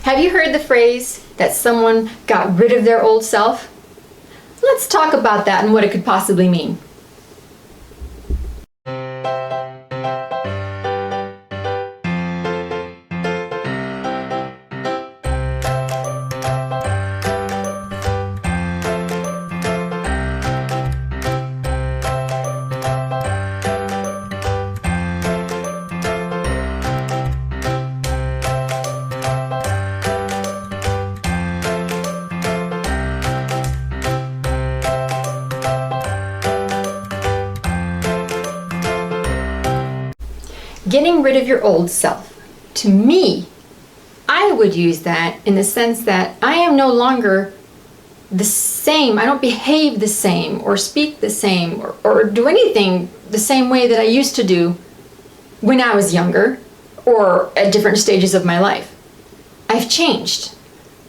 Have you heard the phrase that someone got rid of their old self? Let's talk about that and what it could possibly mean. Getting rid of your old self. To me, I would use that in the sense that I am no longer the same. I don't behave the same or speak the same or do anything the same way that I used to do when I was younger or at different stages of my life. I've changed.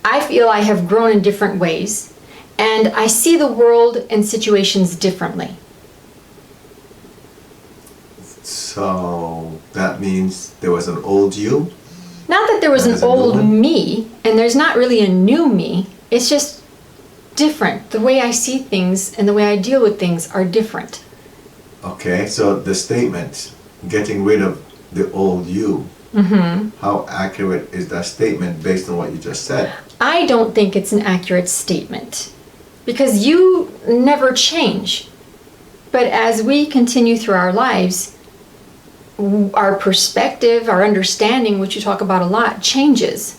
I feel I have grown in different ways and I see the world and situations differently. So that means there was an old you? Not that there was an old me, and there's not really a new me. It's just different. The way I see things and the way I deal with things are different. Okay, so the statement, getting rid of the old you, how accurate is that statement based on what you just said? I don't think it's an accurate statement because you never change. But as we continue through our lives, our perspective, our understanding, which you talk about a lot, changes.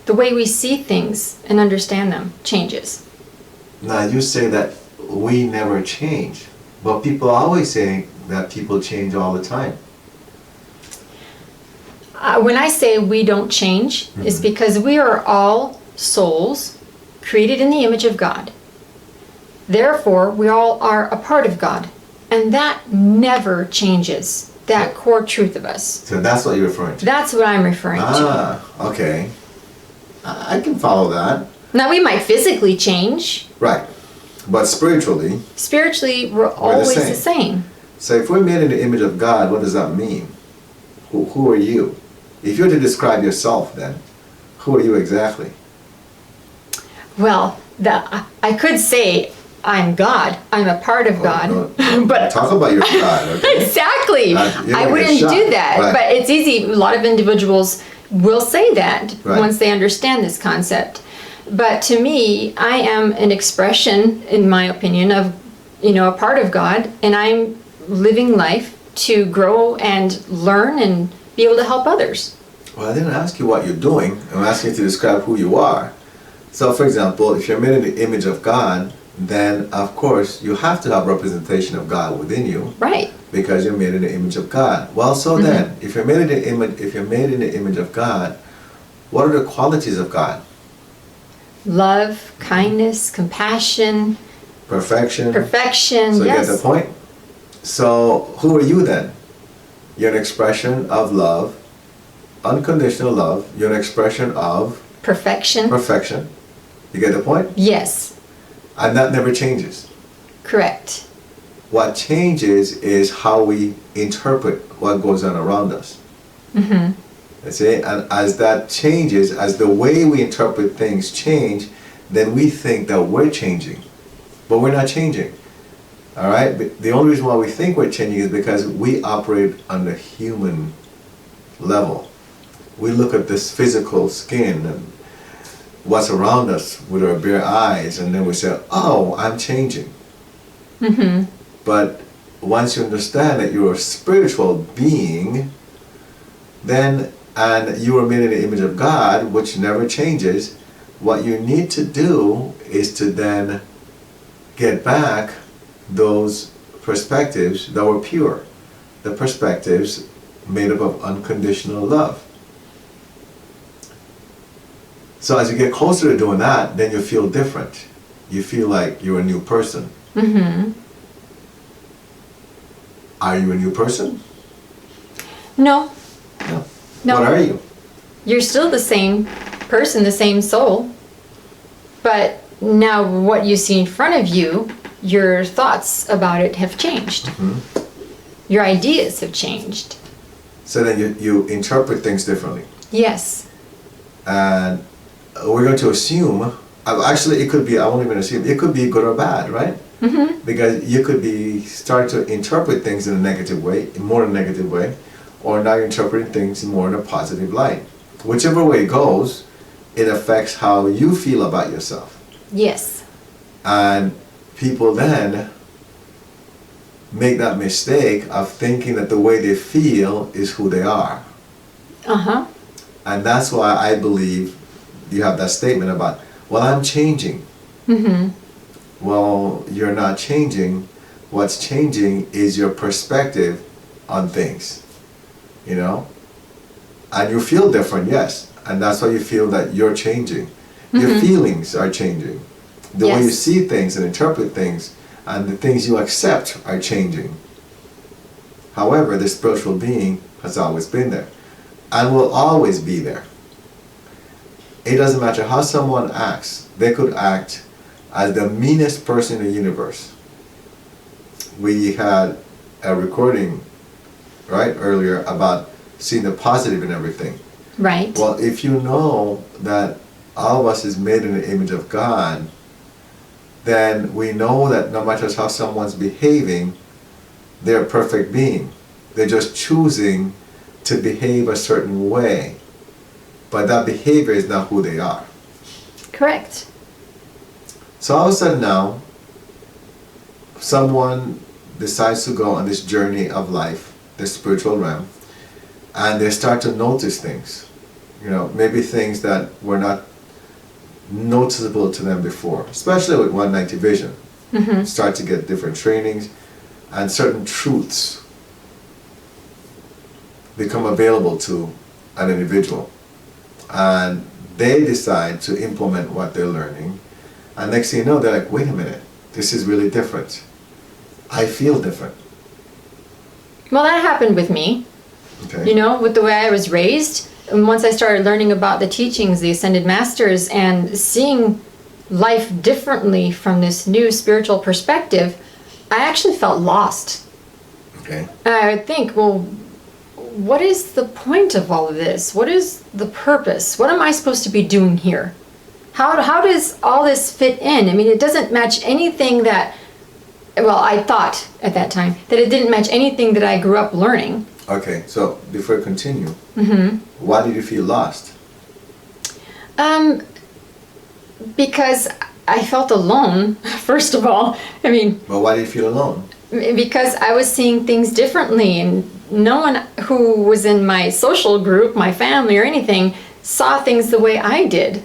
The way we see things and understand them changes. Now you say that we never change, but people always say that people change all the time. When I say we don't change, it's because we are all souls created in the image of God. Therefore, we all are a part of God, and that never changes. That core truth of us. So that's what you're referring to? That's what I'm referring to. Ah, okay. I can follow that. Now we might physically change. Right. But spiritually? Spiritually, we're always the same. So if we're made in the image of God, what does that mean? Who are you? If you were to describe yourself then, who are you exactly? Well, I could say I'm God. I'm a part of God. But talk about your God. Okay? Exactly. I wouldn't do that. Right. But it's easy. A lot of individuals will say that right. once they understand this concept. But to me, I am an expression, in my opinion, of a part of God, and I'm living life to grow and learn and be able to help others. Well, I didn't ask you what you're doing. I'm asking you to describe who you are. So, for example, if you're made in the image of God, then of course you have to have representation of God within you, right? Because you're made in the image of God. Well, so then, if you're made in the image of God, what are the qualities of God? Love, kindness, compassion, perfection. Perfection. So yes. You get the point. So who are you then? You're an expression of love, unconditional love. You're an expression of perfection. Perfection. You get the point? Yes. And that never changes. Correct. What changes is how we interpret what goes on around us. You see? And as that changes, as the way we interpret things change, then we think that we're changing. But we're not changing. All right? But the only reason why we think we're changing is because we operate on the human level. We look at this physical skin and what's around us with our bare eyes, and then we say, oh, I'm changing. But once you understand that you're a spiritual being, then, and you are made in the image of God, which never changes, what you need to do is to then get back those perspectives that were pure, the perspectives made up of unconditional love. So as you get closer to doing that, then you feel different. You feel like you're a new person. Are you a new person? No. No. What are you? You're still the same person, the same soul. But now what you see in front of you, your thoughts about it have changed. Your ideas have changed. So then you interpret things differently. Yes. And we're going to assume, actually it could be, I won't even assume, it could be good or bad, right? Because you could be start to interpret things in a negative way, more in a negative way, or now you're interpreting things more in a positive light. Whichever way it goes, it affects how you feel about yourself. Yes. And people then make that mistake of thinking that the way they feel is who they are. Uh-huh. And that's why I believe you have that statement about, well, I'm changing. Well, you're not changing. What's changing is your perspective on things, you know? And you feel different, yes. And that's why you feel that you're changing. Your feelings are changing. The way you Yes. see things and interpret things and the things you accept are changing. However, the spiritual being has always been there and will always be there. It doesn't matter how someone acts. They could act as the meanest person in the universe. We had a recording, right, earlier about seeing the positive in everything. Right. Well, if you know that all of us is made in the image of God, then we know that no matter how someone's behaving, they're a perfect being. They're just choosing to behave a certain way. But that behavior is not who they are. Correct. So all of a sudden now, someone decides to go on this journey of life, this spiritual realm, and they start to notice things. You know, maybe things that were not noticeable to them before, especially with 190 vision. Start to get different trainings and certain truths become available to an individual. And they decide to implement what they're learning. And next thing you know, they're like, wait a minute, this is really different. I feel different. Well, that happened with me. Okay. You know, with the way I was raised. And once I started learning about the teachings, the Ascended Masters, and seeing life differently from this new spiritual perspective, I actually felt lost. Okay. I would think, well, what is the point of all of this? What is the purpose? What am I supposed to be doing here? How does all this fit in? I mean, it doesn't match anything that, well, I thought at that time that it didn't match anything that I grew up learning. Okay, so before I continue, why did you feel lost? Because I felt alone, first of all. I mean, But why did you feel alone? because I was seeing things differently, and no one who was in my social group, my family or anything, saw things the way I did.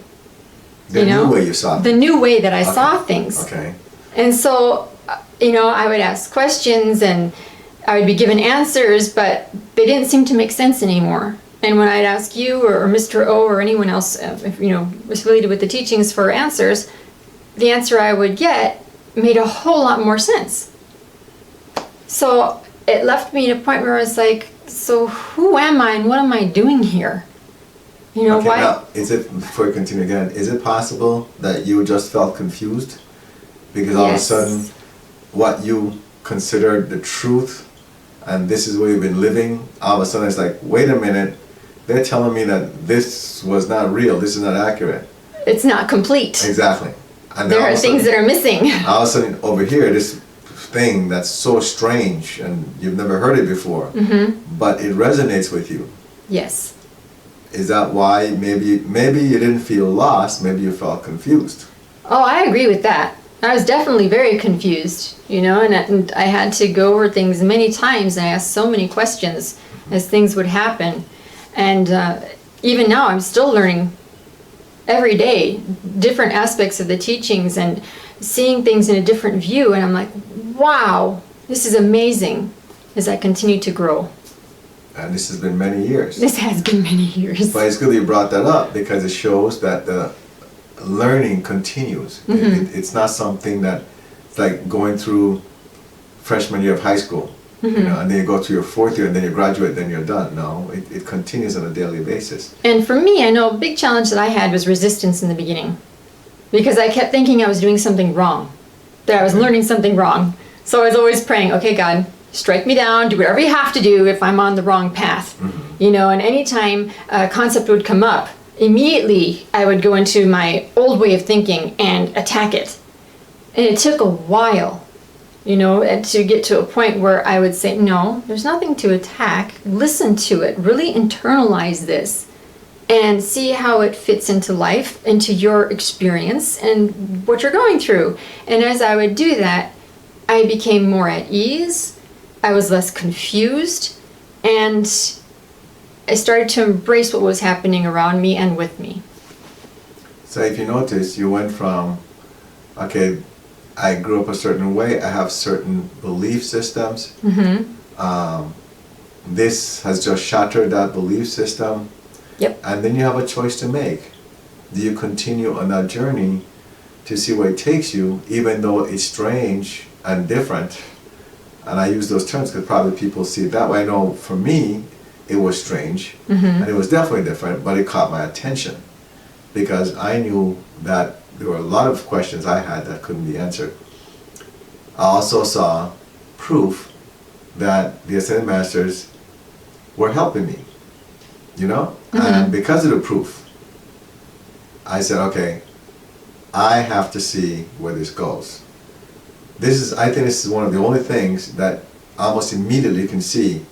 The You know? new way you saw The it. new way that I Okay. saw things. Okay. And so, you know, I would ask questions and I would be given answers, but they didn't seem to make sense anymore. And when I'd ask you or Mr. O or anyone else, if, you know, was related with the teachings for answers, the answer I would get made a whole lot more sense. So it left me at a point where I was like, so who am I and what am I doing here? You know, Okay, why? now, is it, before I continue again, is it possible that you just felt confused? Because all of a Yes. sudden, what you considered the truth, and this is where you've been living, all of a sudden it's like, wait a minute, they're telling me that this was not real, this is not accurate. It's not complete. Exactly. And There all are of a things sudden- that are missing. all of a sudden over here, this thing that's so strange and you've never heard it before, but it resonates with you. Yes. Is that why maybe you didn't feel lost, maybe you felt confused? Oh, I agree with that. I was definitely very confused, you know, and I had to go over things many times, and I asked so many questions as things would happen. And even now, I'm still learning every day different aspects of the teachings and seeing things in a different view. And I'm like, wow, this is amazing as I continue to grow. And this has been many years. This has been many years. But it's good that you brought that up because it shows that the learning continues. It's not something that it's like going through freshman year of high school, you know, and then you go to your fourth year and then you graduate, then you're done. No, it continues on a daily basis. And for me, I know a big challenge that I had was resistance in the beginning. Because I kept thinking I was doing something wrong. That I was learning something wrong. So I was always praying, okay, God, strike me down, do whatever you have to do if I'm on the wrong path. You know, and anytime a concept would come up, immediately I would go into my old way of thinking and attack it. And it took a while, to get to a point where I would say, no, there's nothing to attack. Listen to it. Really internalize this and see how it fits into life, into your experience and what you're going through. And as I would do that, I became more at ease. I was less confused. And I started to embrace what was happening around me and with me. So if you notice, you went from, okay, I grew up a certain way, I have certain belief systems. This has just shattered that belief system. Yep. And then you have a choice to make. Do you continue on that journey to see where it takes you, even though it's strange and different? And I use those terms because probably people see it that way. I know for me, it was strange, and it was definitely different, but it caught my attention because I knew that there were a lot of questions I had that couldn't be answered. I also saw proof that the Ascended Masters were helping me, and because of the proof, I said, okay, I have to see where this goes. I think this is one of the only things that almost immediately you can see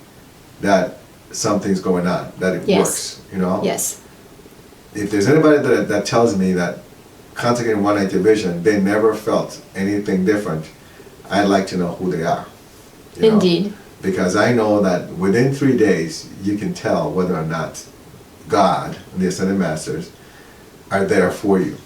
that something's going on, that it works, Yes. If there's anybody that tells me that contacting 180 Vision, they never felt anything different, I'd like to know who they are. Indeed. Because I know that within 3 days, you can tell whether or not God, the Ascended Masters, are there for you.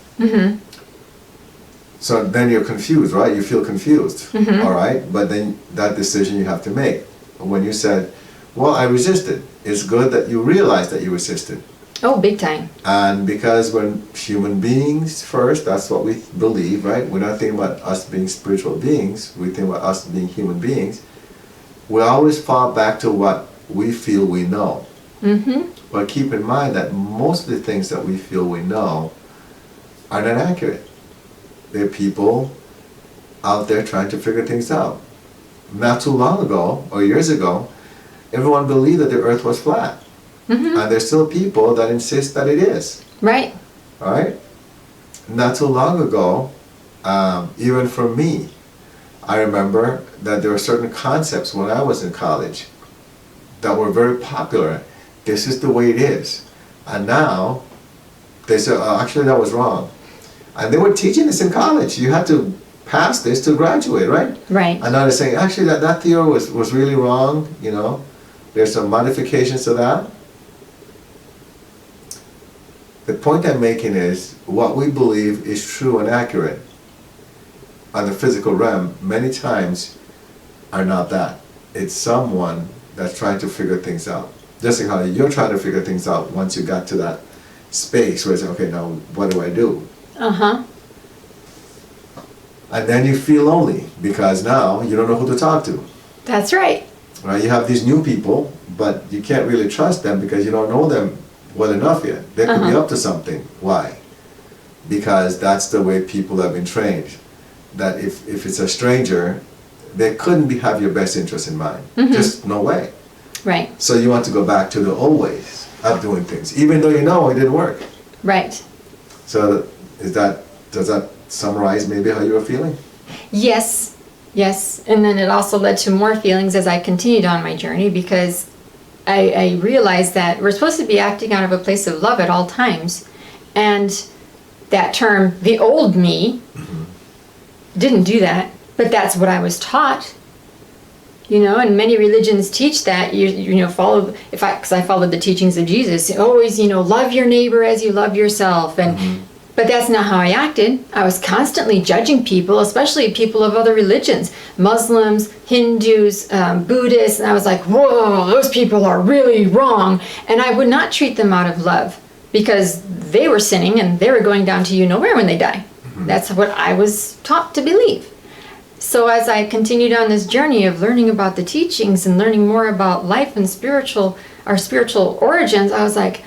So then you're confused, right? You feel confused, all right? But then that decision you have to make. When you said, well, I resisted, it's good that you realize that you resisted. Oh, big time. And because we're human beings first, that's what we believe, right? We're not thinking about us being spiritual beings, we think about us being human beings. We always fall back to what we feel we know. But keep in mind that most of the things that we feel we know are not accurate. There are people out there trying to figure things out. Not too long ago, or years ago, everyone believed that the earth was flat. And there's still people that insist that it is. Right. All right? Not too long ago, even for me, I remember that there were certain concepts when I was in college that were very popular. This is the way it is. And now, they say, oh, actually that was wrong. And they were teaching this in college. You had to pass this to graduate, right? Right. And now they're saying, actually that theory was really wrong, There's some modifications to that. The point I'm making is, what we believe is true and accurate on the physical realm, many times are not that. It's someone that's trying to figure things out. Just like how you're trying to figure things out once you got to that space where it's, okay, now what do I do? And then you feel lonely because now you don't know who to talk to. That's right. Right? You have these new people, but you can't really trust them because you don't know them well enough yet. They could be up to something. Why? Because that's the way people have been trained. That if it's a stranger, they couldn't have your best interest in mind. Just no way. Right. So you want to go back to the old ways of doing things, even though you know it didn't work. Right. So does that summarize maybe how you were feeling? Yes. And then it also led to more feelings as I continued on my journey, because I realized that we're supposed to be acting out of a place of love at all times. And that term, the old me, didn't do that. But that's what I was taught. And many religions teach that follow, because I followed the teachings of Jesus, always, love your neighbor as you love yourself. And but that's not how I acted. I was constantly judging people, especially people of other religions, Muslims, Hindus, Buddhists, and I was like, whoa, those people are really wrong. And I would not treat them out of love because they were sinning and they were going down to nowhere when they die. That's what I was taught to believe. So as I continued on this journey of learning about the teachings and learning more about life and our spiritual origins, I was like,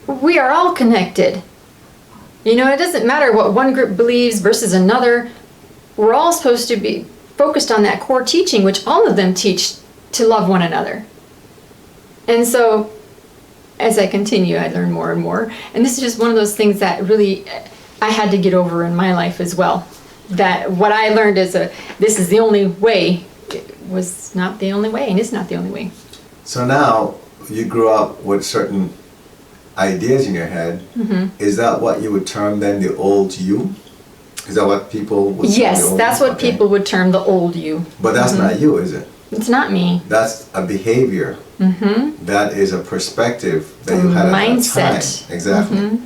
we are all connected. It doesn't matter what one group believes versus another. We're all supposed to be focused on that core teaching, which all of them teach to love one another. And so as I continue, I learn more and more. And this is just one of those things that really I had to get over in my life as well. That what I learned as this is the only way, it was not the only way, and it's not the only way. So now you grew up with certain ideas in your head. Is that what you would term then the old you? Is that what people would term Yes, the old that's you? what people would term the old you. But that's not you, is it? It's not me. That's a behavior. That is a perspective that you had at that Mindset. time. Exactly.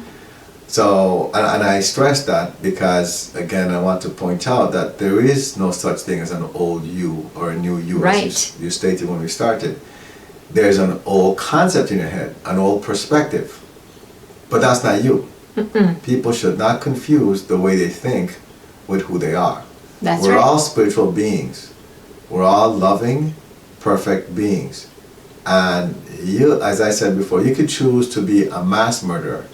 So, and I stress that because, again, I want to point out that there is no such thing as an old you or a new you, Right. as you stated when we started. There's an old concept in your head, an old perspective. But that's not you. People should not confuse the way they think with who they are. That's We're right. all spiritual beings. We're all loving, perfect beings. And you, as I said before, you could choose to be a mass murderer.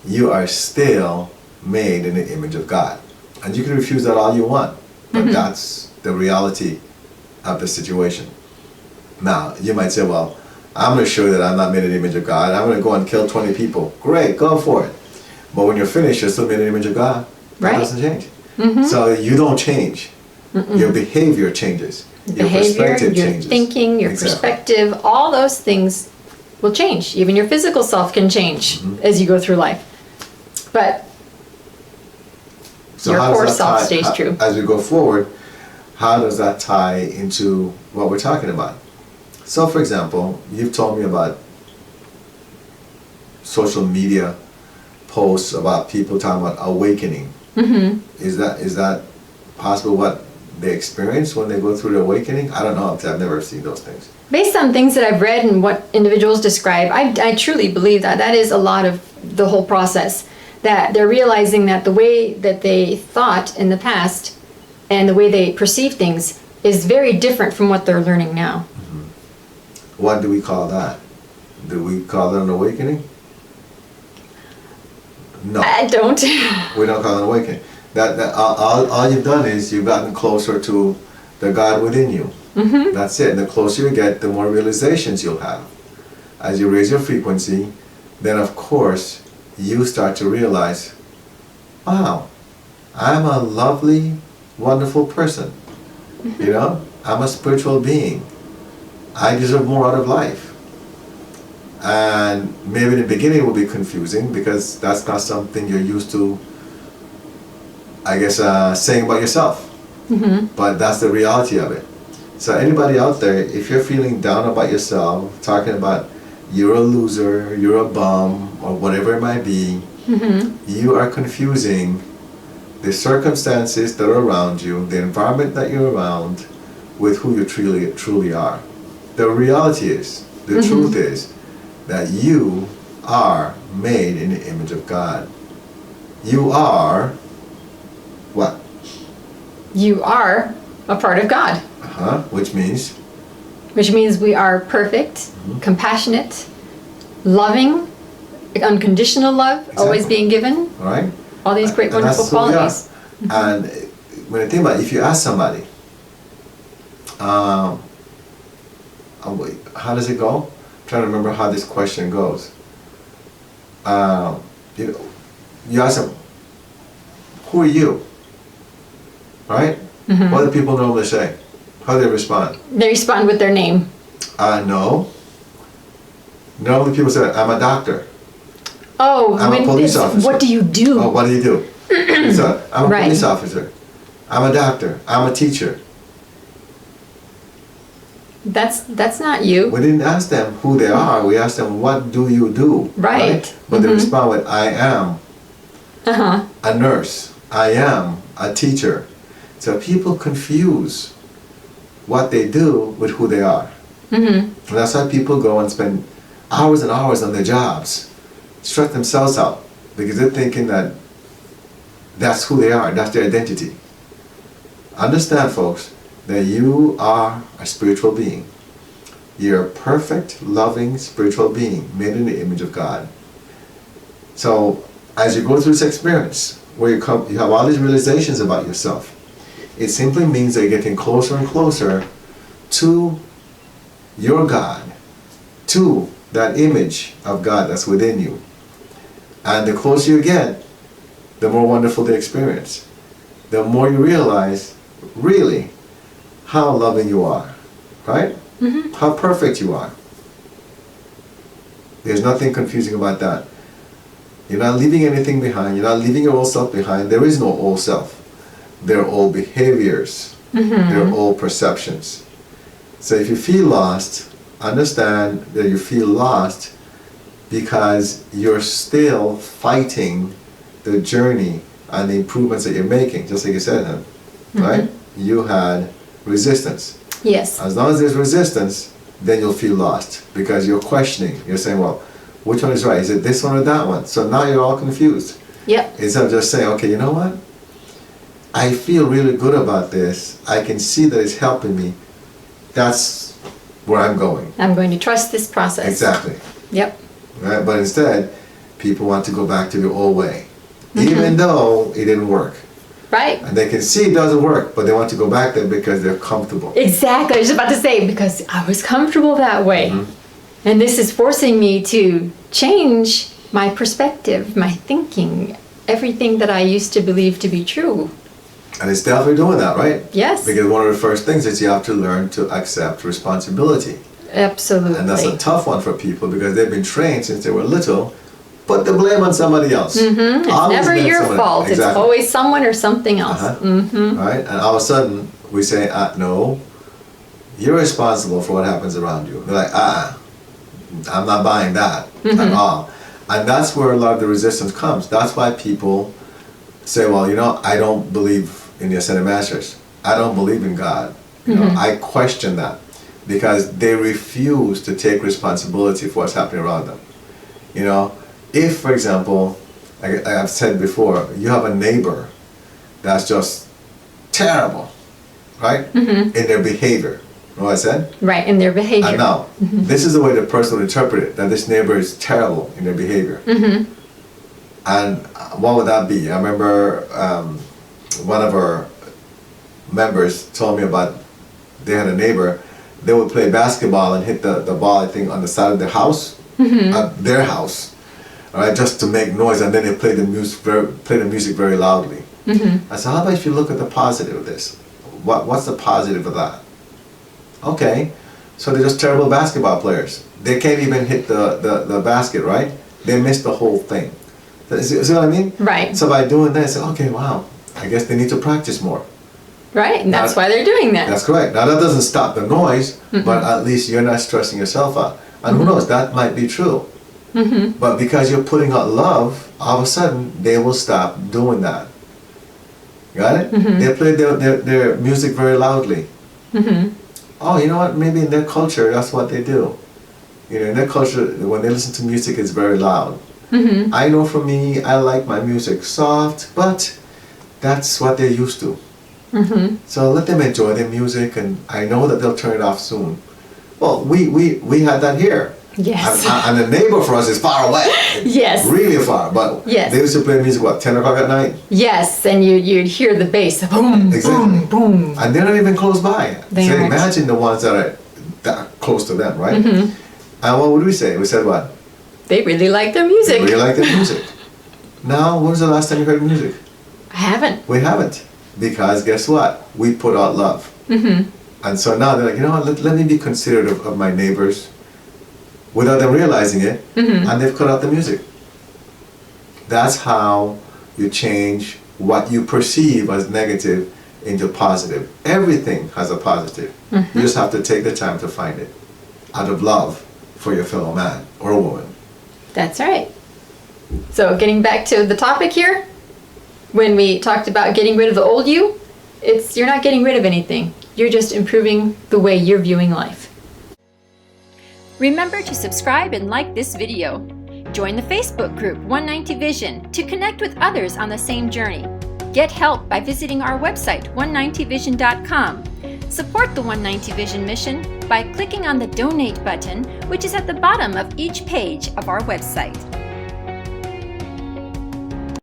You are still made in the image of God. And you can refuse that all you want, but that's the reality of the situation. Now, you might say, well, I'm going to show you that I'm not made in the image of God. I'm going to go and kill 20 people. Great, go for it. But when you're finished, you're still made in the image of God. That Right. doesn't change. So you don't change. Your behavior changes. Your Behavior, perspective your changes. thinking, your Exactly. perspective, all those things will change. Even your physical self can change as you go through life. But So your how does core that self tie- stays true. As we go forward, how does that tie into what we're talking about? So, for example, you've told me about social media posts about people talking about awakening. Is that possible what they experience when they go through the awakening? I don't know, because I've never seen those things. Based on things that I've read and what individuals describe, I truly believe that that is a lot of the whole process. That they're realizing that the way that they thought in the past and the way they perceive things is very different from what they're learning now. What do we call that? Do we call that an awakening? No. I don't. We don't call it an awakening. All you've done is you've gotten closer to the God within you. That's it. And the closer you get, the more realizations you'll have. As you raise your frequency, then of course you start to realize, wow, I'm a lovely, wonderful person. You know, I'm a spiritual being. I deserve more out of life. And maybe in the beginning it will be confusing because that's not something you're used to, I guess, saying about yourself. But that's the reality of it. So anybody out there, if you're feeling down about yourself, talking about you're a loser, you're a bum, or whatever it might be, you are confusing the circumstances that are around you, the environment that you're around, with who you truly are. The reality is, the truth is, that you are made in the image of God. You are what? You are a part of God, Which means which means we are perfect, compassionate, loving, unconditional love, always Exactly. being given, all right? all these great, And wonderful that's who we are. qualities. And when I think about it, if you ask somebody, how does it go? I'm trying to remember how this question goes. You ask them, who are you? Right? What do people normally say? How do they respond? They respond with their name. No. Normally people say, I'm a doctor. Oh, I'm a police officer. what do you do? Oh, what do you do? So, I'm a Right. police officer. I'm a doctor. I'm a teacher. That's not you. We didn't ask them who they are. We asked them, what do you do? Right. But they respond with, I am Uh-huh. a nurse. I am a teacher. So people confuse what they do with who they are. And that's why people go and spend hours and hours on their jobs, stress themselves out, because they're thinking that that's who they are, that's their identity. Understand, folks, that you are a spiritual being. You're a perfect, loving, spiritual being made in the image of God. So, as you go through this experience, where you have all these realizations about yourself, it simply means that you're getting closer and closer to your God, to that image of God that's within you. And the closer you get, the more wonderful the experience. The more you realize, really, how loving you are, right? Mm-hmm. How perfect you are. There's nothing confusing about that. You're not leaving anything behind. You're not leaving your old self behind. There is no old self. They're old behaviors. Mm-hmm. They're old perceptions. So if you feel lost, understand that you feel lost because you're still fighting the journey and the improvements that you're making, just like you said, huh? Right? You had resistance. Yes. As long as there's resistance, then you'll feel lost because you're questioning. You're saying, well, which one is right? Is it this one or that one? So now you're all confused. Yep. Instead of just saying, okay, you know what? I feel really good about this. I can see that it's helping me. That's where I'm going. I'm going to trust this process. Exactly. Yep. Right? But instead, people want to go back to the old way, even though it didn't work. Right. And they can see it doesn't work, but they want to go back there because they're comfortable. Exactly. I was just about to say, because I was comfortable that way. And this is forcing me to change my perspective, my thinking, everything that I used to believe to be true. And it's definitely doing that, right? Yes. Because one of the first things is you have to learn to accept responsibility. Absolutely. And that's a tough one for people because they've been trained since they were little. Put the blame on somebody else. It's Always never blame your someone. fault. Exactly. It's always someone or something else. Right? And all of a sudden, we say, no, you're responsible for what happens around you. They're like, I'm not buying that at all. And that's where a lot of the resistance comes. That's why people say, well, you know, I don't believe in the Ascended Masters. I don't believe in God. You know, I question that because they refuse to take responsibility for what's happening around them. You know, if, for example, like I've said before, you have a neighbor that's just terrible, right? In their behavior. You know what I said? Right, in their behavior. And now, this is the way the person would interpret it, that this neighbor is terrible in their behavior. And what would that be? I remember one of our members told me about, they had a neighbor, they would play basketball and hit the ball, I think, on the side of their house, their house, all right, just to make noise, and then they play the music very loudly. I said, how about if you look at the positive of this? What's the positive of that? Okay, so they're just terrible basketball players. They can't even hit the basket, right? They miss the whole thing. See what I mean? Right. So by doing that, I said, okay, wow, I guess they need to practice more. Right, and that's why they're doing that. That's correct. Now that doesn't stop the noise, but at least you're not stressing yourself out. And who knows, that might be true. But because you're putting out love, all of a sudden they will stop doing that. Got it? They play their music very loudly. Oh, you know what? Maybe in their culture, that's what they do. You know, in their culture, when they listen to music, it's very loud. I know for me, I like my music soft, but that's what they're used to. So let them enjoy their music, and I know that they'll turn it off soon. Well, we had that here. Yes. And the neighbor for us is far away. Yes. Really far. But yes. They used to play music, what, 10 o'clock at night? Yes, and you'd hear the bass. Boom, exactly. boom, boom. And they're not even close by. They so aren't. Imagine the ones that are that close to them, right? And what would we say? We said what? They really like their music. They really like their music. Now, when was the last time you heard music? I haven't. We haven't. Because guess what? We put out love. And so now they're like, you know what, let me be considerate of my neighbors without them realizing it, and they've cut out the music. That's how you change what you perceive as negative into positive. Everything has a positive. You just have to take the time to find it out of love for your fellow man or woman. That's right. So getting back to the topic here, when we talked about getting rid of the old you, you're not getting rid of anything. You're just improving the way you're viewing life. Remember to subscribe and like this video. Join the Facebook group 190 Vision to connect with others on the same journey. Get help by visiting our website 190vision.com. Support the 190 Vision mission by clicking on the donate button, which is at the bottom of each page of our website.